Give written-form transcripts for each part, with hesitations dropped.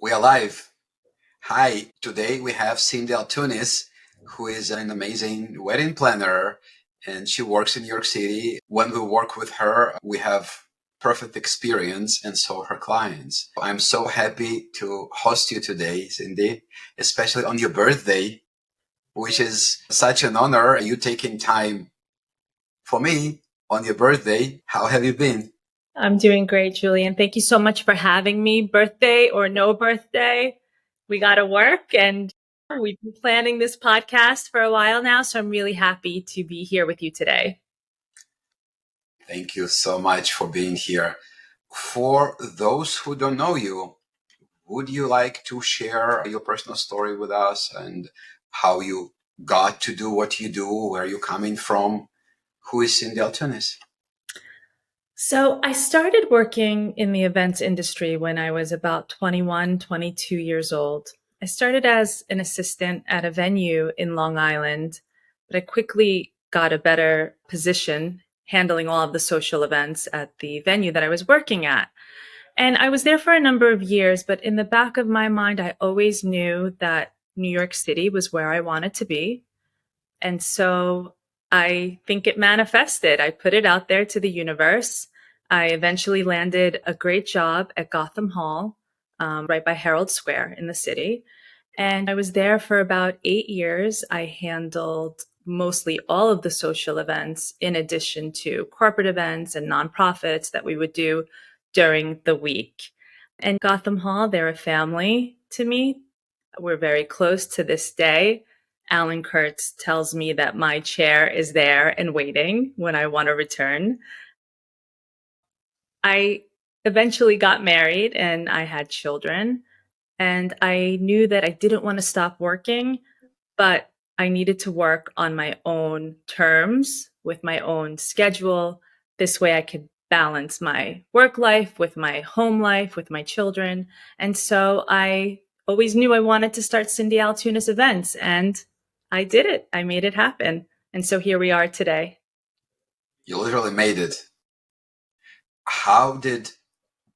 We are live. Hi, today we have Cindy Altunis, who is an amazing wedding planner, and she works in New York City. When we work with her, we have perfect experience, and so her clients. I'm so happy to host you today, Cindy, especially on your birthday, which is such an honor. You taking time for me on your birthday. How have you been? I'm doing great, Julian. Thank you so much for having me. Birthday or no birthday, we got to work. And we've been planning this podcast for a while now. So I'm really happy to be here with you today. Thank you so much for being here. For those who don't know you, would you like to share your personal story with us and how you got to do what you do, where you're coming from? Who is Cindy Altunis? So I started working in the events industry when I was about 21, 22 years old. I started as an assistant at a venue in Long Island, but I quickly got a better position handling all of the social events at the venue that I was working at. And I was there for a number of years, but in the back of my mind, I always knew that New York City was where I wanted to be. And so I think it manifested. I put it out there to the universe. I eventually landed a great job at Gotham Hall, right by Herald Square in the city. And I was there for about 8 years. I handled mostly all of the social events in addition to corporate events and nonprofits that we would do during the week. And Gotham Hall, they're a family to me. We're very close to this day. Alan Kurtz tells me that my chair is there and waiting when I want to return. I eventually got married and I had children. And I knew that I didn't want to stop working, but I needed to work on my own terms with my own schedule. This way I could balance my work life with my home life, with my children. And so I always knew I wanted to start Cindy Altunis events, and I did it. I made it happen. And so here we are today. You literally made it. How did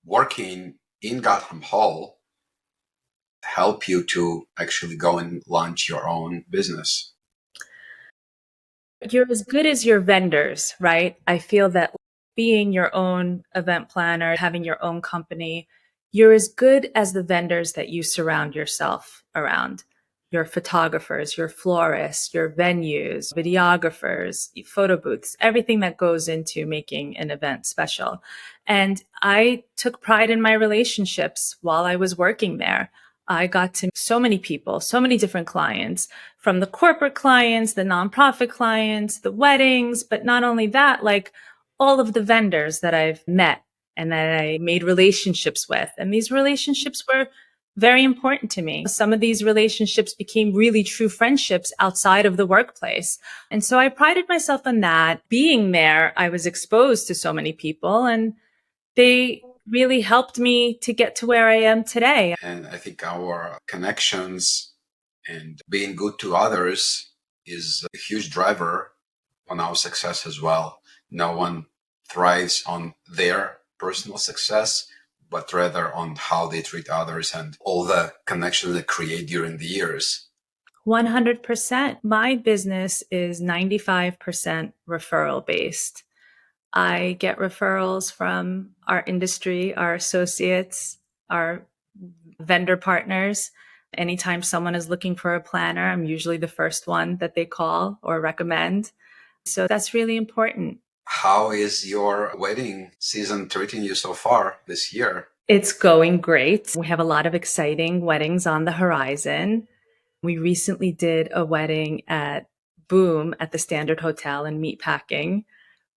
working in Gotham Hall help you to actually go and launch your own business? You're as good as your vendors, right? I feel that being your own event planner, having your own company, you're as good as the vendors that you surround yourself around. Your photographers, your florists, your venues, videographers, photo booths, everything that goes into making an event special. And I took pride in my relationships while I was working there. I got to so many people, so many different clients, from the corporate clients, the nonprofit clients, the weddings, but not only that, like all of the vendors that I've met and that I made relationships with. And these relationships were very important to me. Some of these relationships became really true friendships outside of the workplace. And so I prided myself on that. Being there, I was exposed to so many people, and they really helped me to get to where I am today. And I think our connections and being good to others is a huge driver on our success as well. No one thrives on their personal success, but rather on how they treat others and all the connections they create during the years. 100%. My business is 95% referral based. I get referrals from our industry, our associates, our vendor partners. Anytime someone is looking for a planner, I'm usually the first one that they call or recommend. So that's really important. How is your wedding season treating you so far this year? It's going great. We have a lot of exciting weddings on the horizon. We recently did a wedding at Boom at the Standard Hotel in Meatpacking,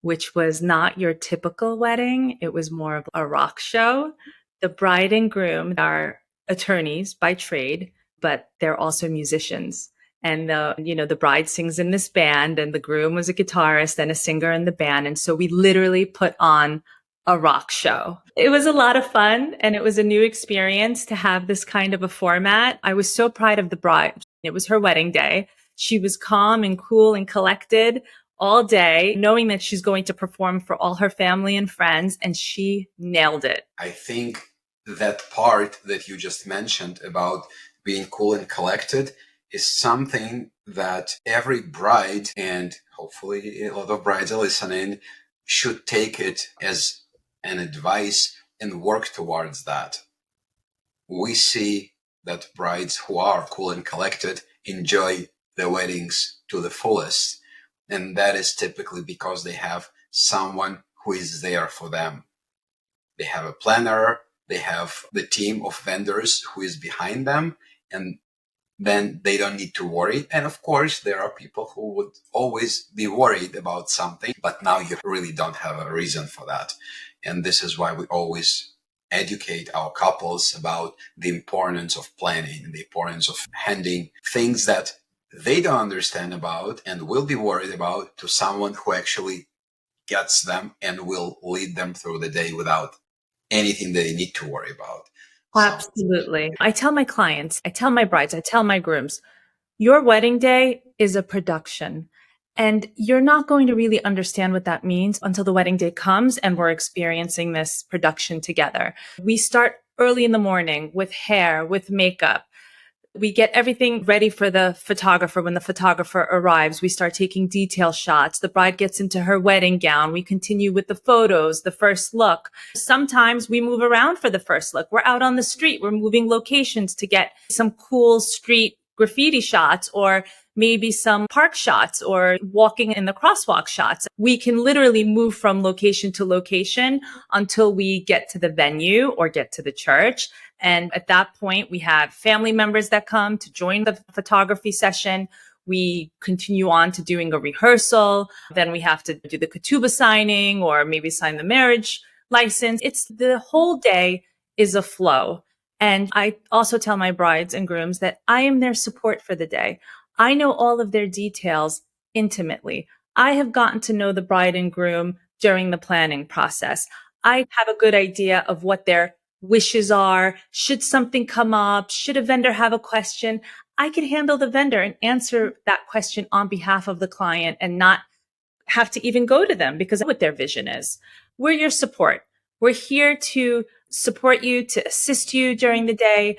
which was not your typical wedding. It was more of a rock show. The bride and groom are attorneys by trade, but they're also musicians. And the bride sings in this band, and the groom was a guitarist and a singer in the band. And so we literally put on a rock show. It was a lot of fun, and it was a new experience to have this kind of a format. I was so proud of the bride. It was her wedding day. She was calm and cool and collected all day, knowing that she's going to perform for all her family and friends, and she nailed it. I think that part that you just mentioned about being cool and collected is something that every bride, and hopefully a lot of brides are listening, should take it as an advice and work towards that. We see that brides who are cool and collected enjoy their weddings to the fullest. And that is typically because they have someone who is there for them. They have a planner, they have the team of vendors who is behind them, and then they don't need to worry. And of course, there are people who would always be worried about something, but now you really don't have a reason for that. And this is why we always educate our couples about the importance of planning, the importance of handing things that they don't understand about and will be worried about to someone who actually gets them and will lead them through the day without anything they need to worry about. So, Absolutely. I tell my clients, I tell my brides, I tell my grooms, your wedding day is a production. And you're not going to really understand what that means until the wedding day comes and we're experiencing this production together. We start early in the morning with hair, with makeup. We get everything ready for the photographer. When the photographer arrives, we start taking detail shots. The bride gets into her wedding gown. We continue with the photos, the first look. Sometimes we move around for the first look. We're out on the street. We're moving locations to get some cool street graffiti shots or maybe some park shots or walking in the crosswalk shots. We can literally move from location to location until we get to the venue or get to the church. And at that point, we have family members that come to join the photography session. We continue on to doing a rehearsal. Then we have to do the ketubah signing or maybe sign the marriage license. It's the whole day is a flow. And I also tell my brides and grooms that I am their support for the day. I know all of their details intimately. I have gotten to know the bride and groom during the planning process. I have a good idea of what their wishes are. Should something come up? Should a vendor have a question? I can handle the vendor and answer that question on behalf of the client and not have to even go to them because what their vision is. We're your support. We're here to support you, to assist you during the day,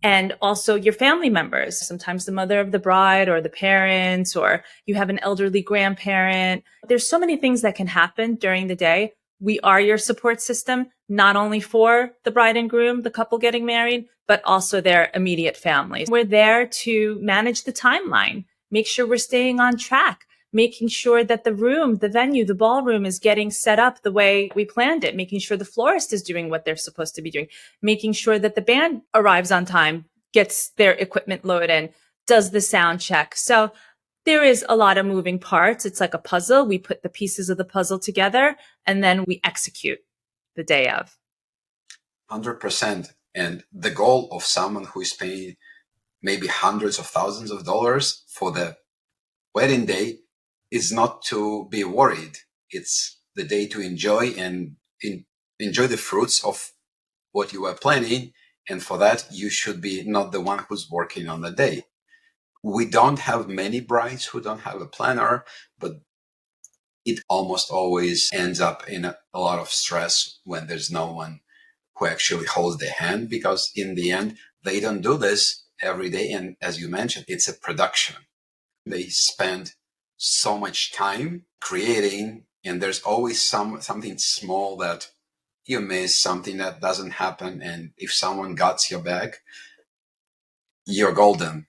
and also your family members. Sometimes the mother of the bride or the parents, or you have an elderly grandparent. There's so many things that can happen during the day. We are your support system, not only for the bride and groom, the couple getting married, but also their immediate families. We're there to manage the timeline, make sure we're staying on track, making sure that the room, the venue, the ballroom is getting set up the way we planned it, making sure the florist is doing what they're supposed to be doing, making sure that the band arrives on time, gets their equipment loaded in, does the sound check. So there is a lot of moving parts. It's like a puzzle. We put the pieces of the puzzle together and then we execute the day of. 100%. And the goal of someone who is paying maybe hundreds of thousands of dollars for the wedding day is not to be worried. It's the day to enjoy and enjoy the fruits of what you are planning. And for that, you should be not the one who's working on the day. We don't have many brides who don't have a planner, but it almost always ends up in a lot of stress when there's no one who actually holds their hand, because in the end, they don't do this every day. And as you mentioned, it's a production. They spend so much time creating, and there's always something small that you miss, something that doesn't happen. And if someone got your back, you're golden.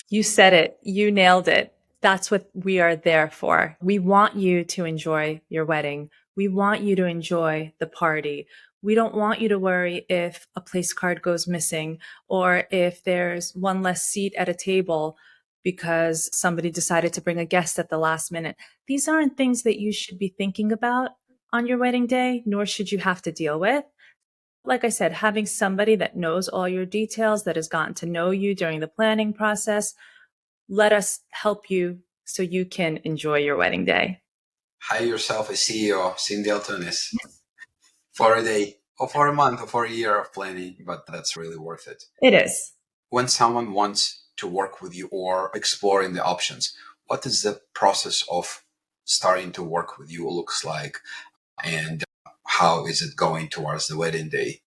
You said it. You nailed it. That's what we are there for. We want you to enjoy your wedding. We want you to enjoy the party. We don't want you to worry if a place card goes missing or if there's one less seat at a table because somebody decided to bring a guest at the last minute. These aren't things that you should be thinking about on your wedding day, nor should you have to deal with. Like I said, having somebody that knows all your details, that has gotten to know you during the planning process, let us help you so you can enjoy your wedding day. Hire yourself a CEO, Cindy Altunis, for a day or for a month or for a year of planning, but that's really worth it. It is. When someone wants to work with you or exploring the options, what is the process of starting to work with you looks like, and how is it going towards the wedding day?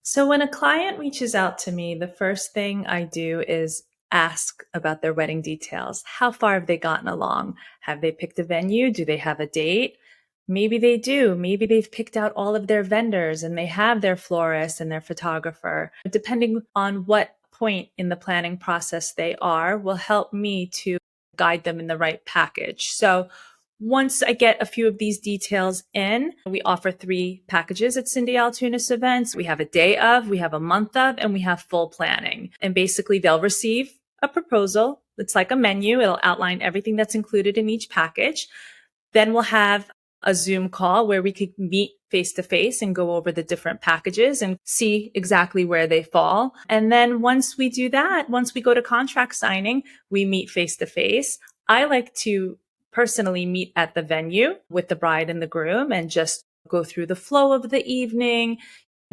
So when a client reaches out to me, the first thing I do is ask about their wedding details. How far have they gotten along? Have they picked a venue? Do they have a date? Maybe they do. Maybe they've picked out all of their vendors and they have their florist and their photographer. Depending on what point in the planning process they are, will help me to guide them in the right package. So once I get a few of these details in, we offer 3 packages at Cindy Altunis events. We have a day of, we have a month of, and we have full planning. And basically, they'll receive a proposal. It's like a menu. It'll outline everything that's included in each package. Then we'll have a Zoom call where we could meet face to face and go over the different packages and see exactly where they fall. And then once we do that, once we go to contract signing, we meet face to face. I like to personally meet at the venue with the bride and the groom and just go through the flow of the evening,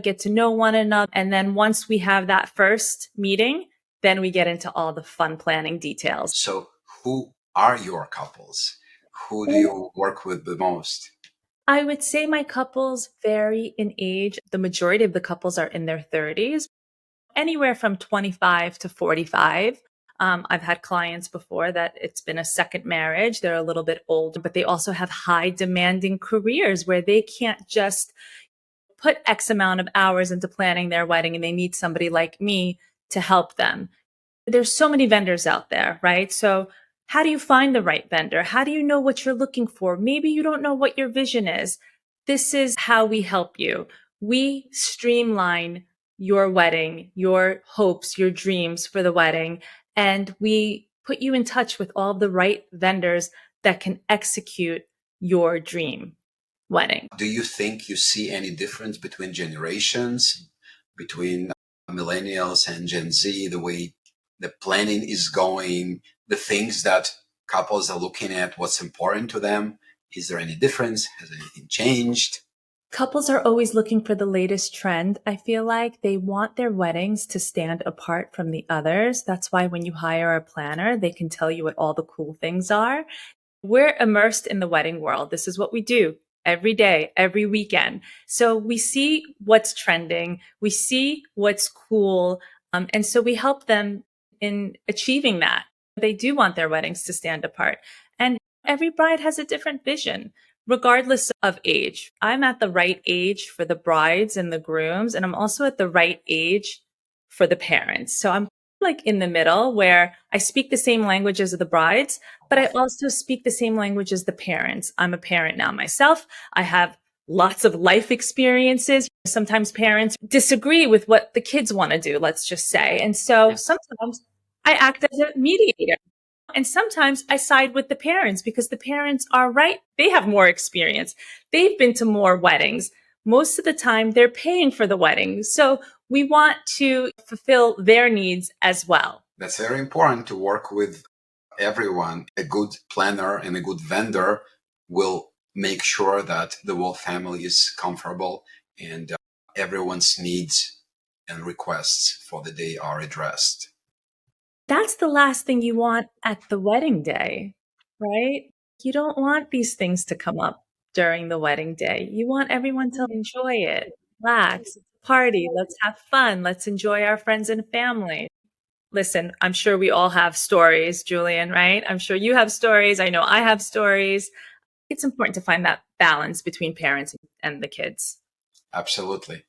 get to know one another. And then once we have that first meeting, then we get into all the fun planning details. So, who are your couples? Who do you work with the most? I would say my couples vary in age. The majority of the couples are in their 30s, anywhere from 25 to 45. I've had clients before that it's been a second marriage. They're a little bit older, but they also have high demanding careers where they can't just put X amount of hours into planning their wedding and they need somebody like me to help them. There's so many vendors out there, right? So how do you find the right vendor? How do you know what you're looking for? Maybe you don't know what your vision is. This is how we help you. We streamline your wedding, your hopes, your dreams for the wedding, and we put you in touch with all the right vendors that can execute your dream wedding. Do you think you see any difference between generations, between millennials and Gen Z, the way the planning is going, the things that couples are looking at, what's important to them? Is there any difference? Has anything changed? Couples are always looking for the latest trend. I feel like they want their weddings to stand apart from the others. That's why when you hire a planner, they can tell you what all the cool things are. We're immersed in the wedding world. This is what we do every day, every weekend. So we see what's trending, we see what's cool. And so we help them in achieving that. They do want their weddings to stand apart. And every bride has a different vision, regardless of age. I'm at the right age for the brides and the grooms, and I'm also at the right age for the parents. So I'm like in the middle where I speak the same language as the brides, but I also speak the same language as the parents. I'm a parent now myself. I have lots of life experiences. Sometimes parents disagree with what the kids want to do, let's just say. And so sometimes I act as a mediator. And sometimes I side with the parents because the parents are right. They have more experience. They've been to more weddings. Most of the time, they're paying for the wedding. So we want to fulfill their needs as well. That's very important to work with everyone. A good planner and a good vendor will make sure that the whole family is comfortable and everyone's needs and requests for the day are addressed. That's the last thing you want at the wedding day, right? You don't want these things to come up during the wedding day. You want everyone to enjoy it, relax, party, let's have fun, let's enjoy our friends and family. Listen, I'm sure we all have stories, Julian, right? I'm sure you have stories. I know I have stories. It's important to find that balance between parents and the kids. Absolutely.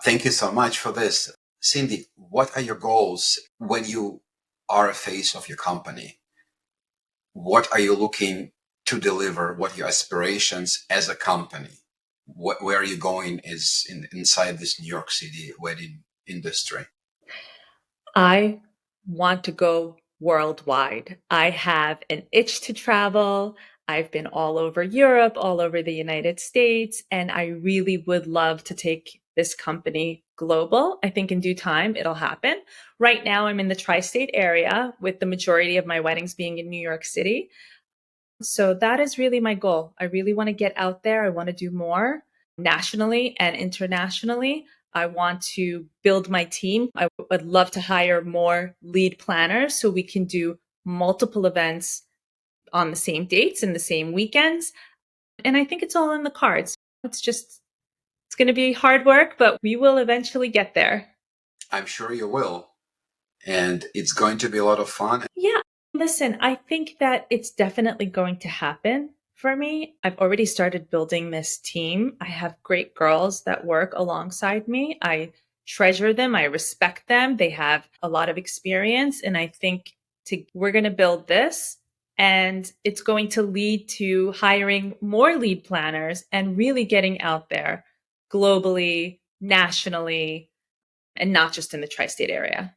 Thank you so much for this. Cindy, what are your goals when you are a face of your company? What are you looking to deliver? What are your aspirations as a company? Where are you going inside this New York City wedding industry? I want to go worldwide. I have an itch to travel. I've been all over Europe, all over the United States, and I really would love to take this company global. I think in due time it'll happen. Right now, I'm in the tri state area with the majority of my weddings being in New York City. So that is really my goal. I really want to get out there. I want to do more nationally and internationally. I want to build my team. I would love to hire more lead planners so we can do multiple events on the same dates and the same weekends. And I think it's all in the cards. It's going to be hard work, but we will eventually get there. I'm sure you will. And it's going to be a lot of fun. Yeah. Listen, I think that it's definitely going to happen for me. I've already started building this team. I have great girls that work alongside me. I treasure them. I respect them. They have a lot of experience. And I think we're going to build this, and it's going to lead to hiring more lead planners and really getting out there globally, nationally, and not just in the tri-state area.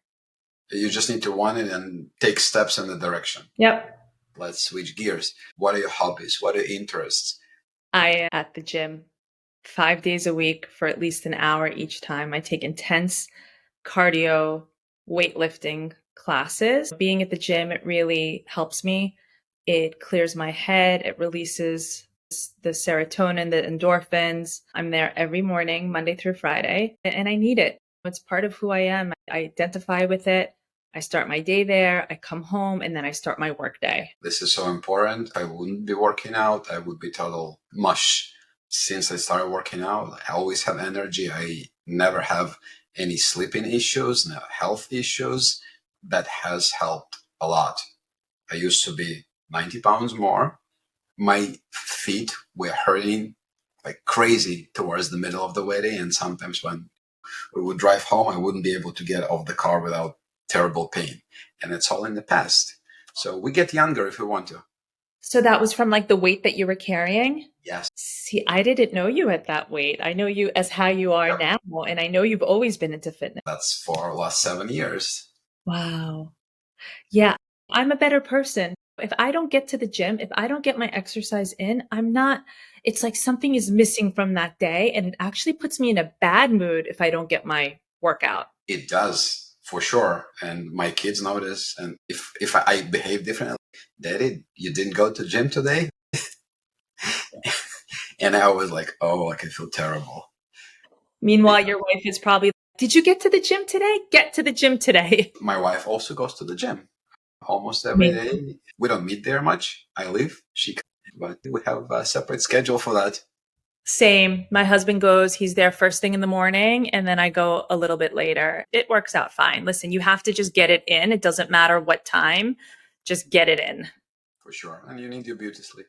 You just need to want it and take steps in the direction. Yep. Let's switch gears. What are your hobbies? What are your interests? I am at the gym 5 days a week for at least an hour each time. I take intense cardio, weightlifting classes. Being at the gym, it really helps me. It clears my head, it releases the serotonin, the endorphins. I'm there every morning, Monday through Friday, and I need it. It's part of who I am. I identify with it. I start my day there, I come home, and then I start my work day. This is so important. I wouldn't be working out. I would be total mush. Since I started working out, I always have energy. I never have any sleeping issues, no health issues. That has helped a lot. I used to be 90 pounds more. My feet were hurting like crazy towards the middle of the wedding. And sometimes when we would drive home, I wouldn't be able to get off the car without terrible pain. And it's all in the past. So we get younger if we want to. So that was from like the weight that you were carrying? Yes. See, I didn't know you at that weight. I know you as how you are now, and I know you've always been into fitness. That's for the last 7 years. Wow. Yeah, I'm a better person. If I don't get to the gym, if I don't get my exercise in, it's like something is missing from that day. And it actually puts me in a bad mood if I don't get my workout. It does, for sure. And my kids notice. And if I behave differently, Daddy, you didn't go to gym today? And I was like, oh, I can feel terrible. Meanwhile, your wife is probably, did you get to the gym today? Get to the gym today. My wife also goes to the gym almost every day. We don't meet there much. I live, but we have a separate schedule for that. Same. My husband goes, he's there first thing in the morning, and then I go a little bit later. It works out fine. Listen, you have to just get it in. It doesn't matter what time, just get it in. For sure. And you need your beauty sleep.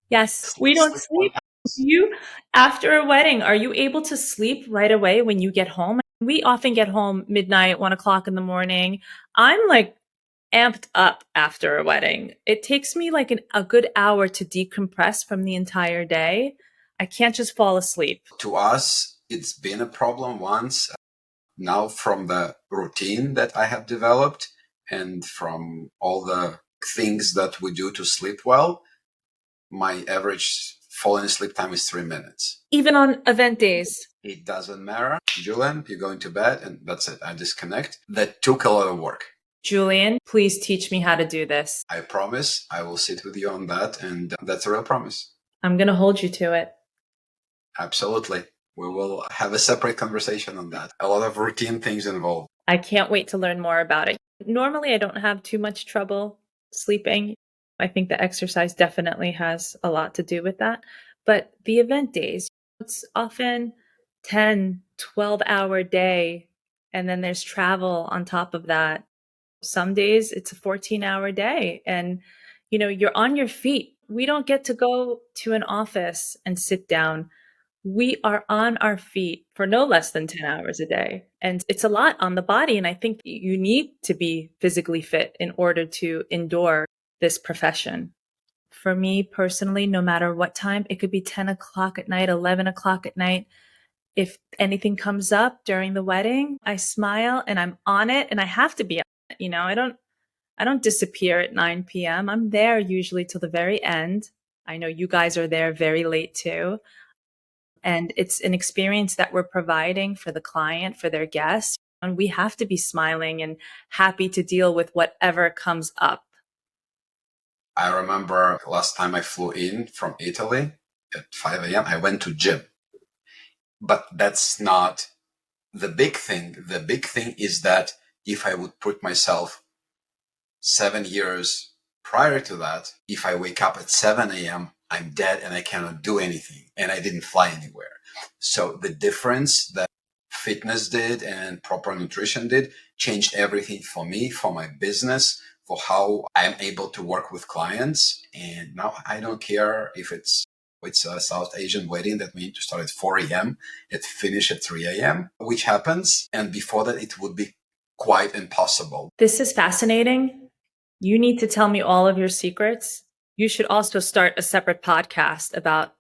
Yes, we don't sleep. You, after a wedding, are you able to sleep right away when you get home? We often get home midnight, 1 o'clock in the morning. I'm like amped up after a wedding. It takes me like a good hour to decompress from the entire day. I can't just fall asleep. To us, it's been a problem once. Now, from the routine that I have developed and from all the things that we do to sleep well, my average falling asleep time is 3 minutes. Even on event days? It doesn't matter. Julian, you're going to bed and that's it. I disconnect. That took a lot of work. Julian, please teach me how to do this. I promise I will sit with you on that, and that's a real promise. I'm going to hold you to it. Absolutely. We will have a separate conversation on that. A lot of routine things involved. I can't wait to learn more about it. Normally, I don't have too much trouble sleeping. I think the exercise definitely has a lot to do with that. But the event days, it's often 10, 12-hour day. And then there's travel on top of that. Some days it's a 14-hour day. And, you're on your feet. We don't get to go to an office and sit down. We are on our feet for no less than 10 hours a day. And it's a lot on the body. And I think you need to be physically fit in order to endure this profession. For me personally, no matter what time, it could be 10 o'clock at night, 11 o'clock at night. If anything comes up during the wedding, I smile and I'm on it, and I have to be on it. I don't disappear at 9 p.m. I'm there usually till the very end. I know you guys are there very late too. And it's an experience that we're providing for the client, for their guests. And we have to be smiling and happy to deal with whatever comes up. I remember last time I flew in from Italy at 5 a.m., I went to gym. But that's not the big thing. The big thing is that if I would put myself 7 years prior to that, if I wake up at 7 a.m., I'm dead and I cannot do anything. And I didn't fly anywhere. So the difference that fitness did and proper nutrition did changed everything for me, for my business, for how I'm able to work with clients. And now I don't care if it's a South Asian wedding that we need to start at 4 a.m. It finish at 3 a.m., which happens. And before that, it would be quite impossible. This is fascinating. You need to tell me all of your secrets. You should also start a separate podcast about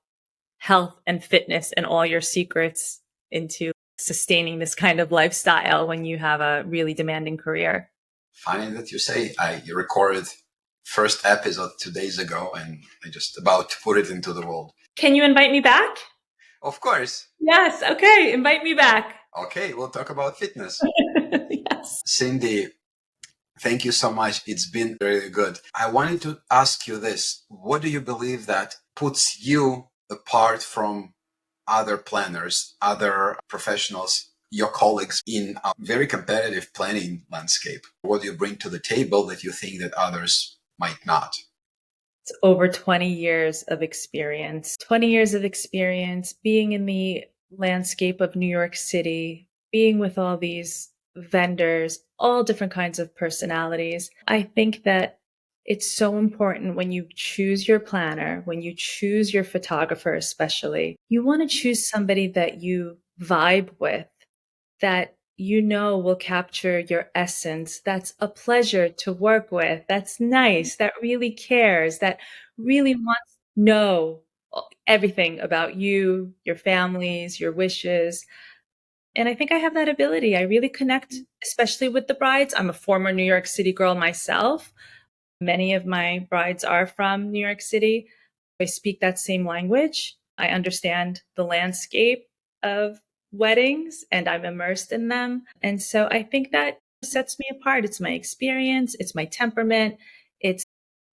health and fitness and all your secrets into sustaining this kind of lifestyle when you have a really demanding career. Funny that you say. I recorded first episode 2 days ago and I just about to put it into the world. Can you invite me back? Of course. Yes. Okay. Invite me back. Okay, we'll talk about fitness. Yes. Cindy, thank you so much. It's been really good. I wanted to ask you this. What do you believe that puts you apart from other planners, other professionals, your colleagues in a very competitive planning landscape? What do you bring to the table that you think that others might not? It's over 20 years of experience. 20 years of experience being in the landscape of New York City, being with all these vendors, all different kinds of personalities. I think that it's so important when you choose your planner, when you choose your photographer, especially, you want to choose somebody that you vibe with, that you know will capture your essence, that's a pleasure to work with, that's nice, that really cares, that really wants to know everything about you, your families, your wishes. And I think I have that ability. I really connect, especially with the brides. I'm a former New York City girl myself. Many of my brides are from New York City. I speak that same language. I understand the landscape of weddings and I'm immersed in them. And so I think that sets me apart. It's my experience, it's my temperament, it's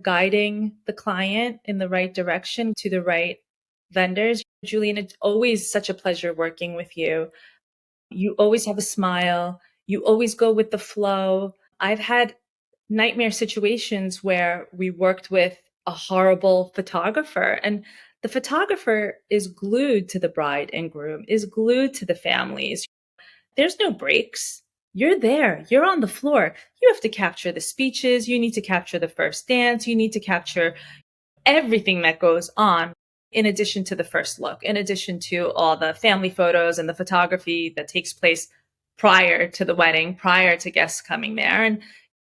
guiding the client in the right direction to the right vendors. Julian, it's always such a pleasure working with you. You always have a smile. You always go with the flow. I've had nightmare situations where we worked with a horrible photographer and the photographer is glued to the bride and groom, is glued to the families. There's no breaks. You're there. You're on the floor. You have to capture the speeches. You need to capture the first dance. You need to capture everything that goes on in addition to the first look, in addition to all the family photos and the photography that takes place prior to the wedding, prior to guests coming there. And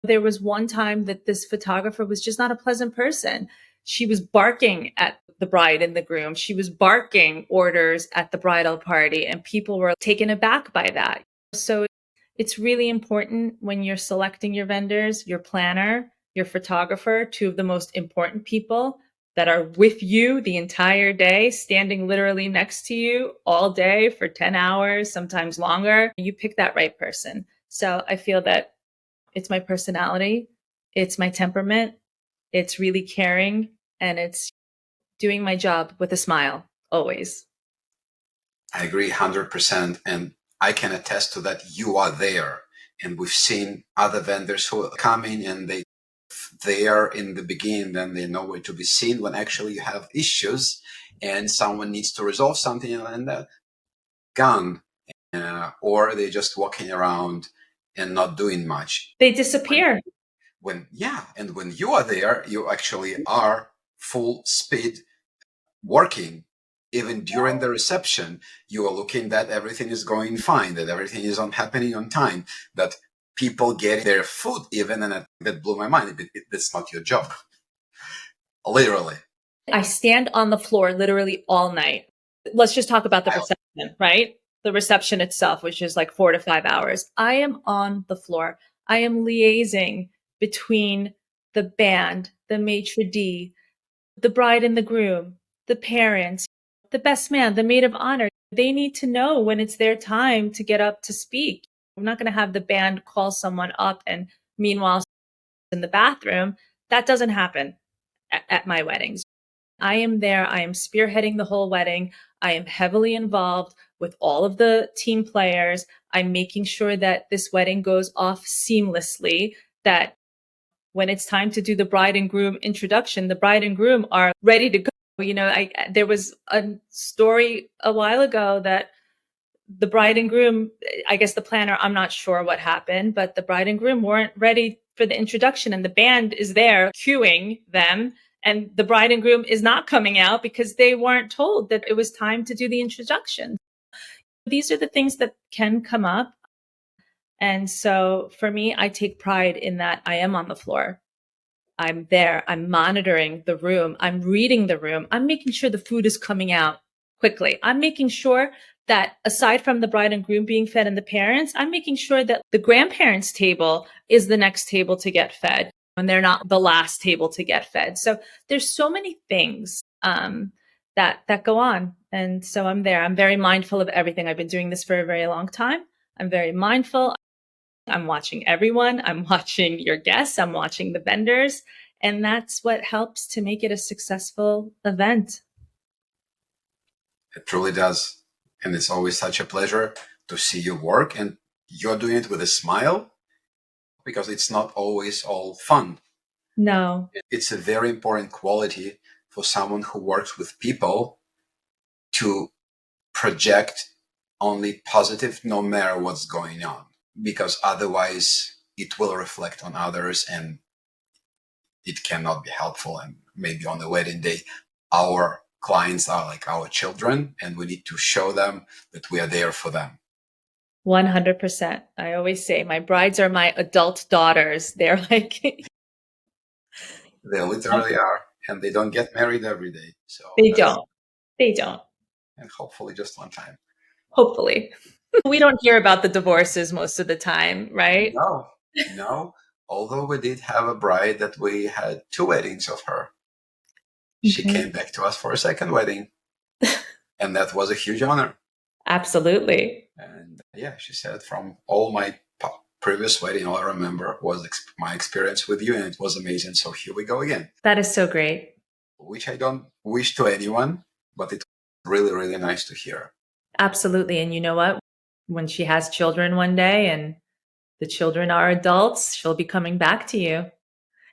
there was one time that this photographer was just not a pleasant person. She was barking at the bride and the groom. She was barking orders at the bridal party, and people were taken aback by that. So it's really important when you're selecting your vendors, your planner, your photographer, two of the most important people that are with you the entire day, standing literally next to you all day for 10 hours, sometimes longer. You pick that right person. So I feel that it's my personality, it's my temperament, it's really caring, and it's doing my job with a smile, always. I agree 100%. And I can attest to that. You are there. And we've seen other vendors who come in and they are in the beginning, then they're nowhere to be seen when actually you have issues and someone needs to resolve something and that gone. Or they're just walking around and not doing much. They disappear. And when you are there, you actually are full speed working. Even during the reception, you are looking that everything is going fine, that everything is happening on time, that people get their food even, and that blew my mind. That's not your job. Literally. I stand on the floor literally all night. Let's just talk about the reception, right? The reception itself, which is like 4 to 5 hours. I am on the floor. I am liaising between the band, the maitre d', the bride and the groom, the parents, the best man, the maid of honor. They need to know when it's their time to get up to speak. I'm not going to have the band call someone up and meanwhile in the bathroom. That doesn't happen at my weddings. I am there. I am spearheading the whole wedding. I am heavily involved with all of the team players. I'm making sure that this wedding goes off seamlessly, that when it's time to do the bride and groom introduction, the bride and groom are ready to go. There was a story a while ago that the bride and groom, I guess the planner, I'm not sure what happened, but the bride and groom weren't ready for the introduction, and the band is there cueing them, and the bride and groom is not coming out because they weren't told that it was time to do the introduction. These are the things that can come up. And so for me, I take pride in that I am on the floor. I'm there. I'm monitoring the room. I'm reading the room. I'm making sure the food is coming out quickly. I'm making sure that aside from the bride and groom being fed and the parents, I'm making sure that the grandparents' table is the next table to get fed and they're not the last table to get fed. So there's so many things that go on. And so I'm there. I'm very mindful of everything. I've been doing this for a very long time. I'm very mindful. I'm watching everyone. I'm watching your guests. I'm watching the vendors. And that's what helps to make it a successful event. It truly does. And it's always such a pleasure to see you work, and you're doing it with a smile, because it's not always all fun. No. It's a very important quality for someone who works with people to project only positive no matter what's going on, because otherwise it will reflect on others and it cannot be helpful. And maybe on the wedding day, our clients are like our children, and we need to show them that we are there for them. 100%. I always say my brides are my adult daughters. They're like, they literally are, and they don't get married every day. So they don't. They don't. And hopefully just one time. Hopefully. We don't hear about the divorces most of the time, right? No. Although we did have a bride that we had 2 weddings of her. She came back to us for a second wedding. And that was a huge honor. Absolutely. And yeah, she said, from all my previous wedding, all I remember was my experience with you, and it was amazing. So here we go again. That is so great. Which I don't wish to anyone, but it's really, really nice to hear. Absolutely. And you know what? When she has children one day and the children are adults, she'll be coming back to you.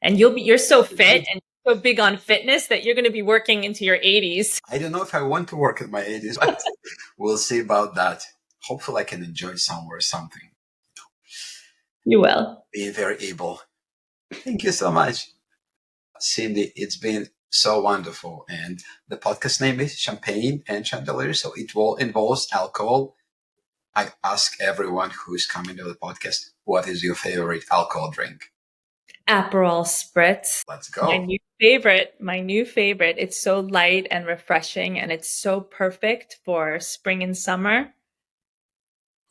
And you're so fit and so big on fitness that you're going to be working into your 80s. I don't know if I want to work in my 80s, but we'll see about that. Hopefully I can enjoy somewhere something. You will. Being very able. Thank you so much, Cindy. It's been so wonderful. And the podcast name is Champagne and Chandeliers, so it will involves alcohol. I ask everyone who's coming to the podcast, what is your favorite alcohol drink? Aperol Spritz. Let's go. My new favorite. It's so light and refreshing, and it's so perfect for spring and summer.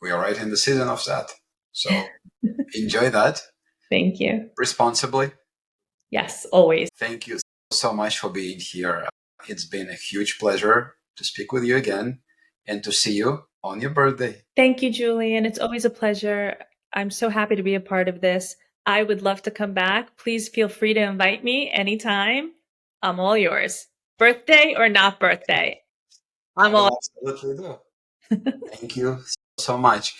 We are right in the season of that. So enjoy that. Thank you. Responsibly. Yes, always. Thank you so much for being here. It's been a huge pleasure to speak with you again and to see you on your birthday. Thank you, Julian. It's always a pleasure. I'm so happy to be a part of this. I would love to come back. Please feel free to invite me anytime. I'm all yours. Birthday or not birthday. I'm all. Absolutely do. Thank you so much.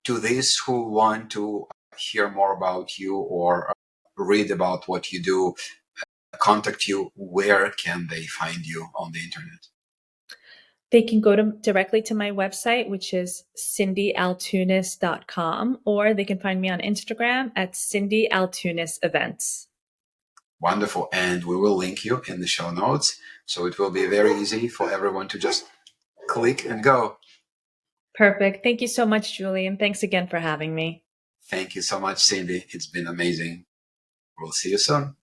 To those who want to hear more about you or read about what you do, contact you, where can they find you on the internet? They can go directly to my website, which is cindyaltunis.com, or they can find me on Instagram at Cindy Altunis Events. Wonderful. And we will link you in the show notes. So it will be very easy for everyone to just click and go. Perfect. Thank you so much, Julian. Thanks again for having me. Thank you so much, Cindy. It's been amazing. We'll see you soon.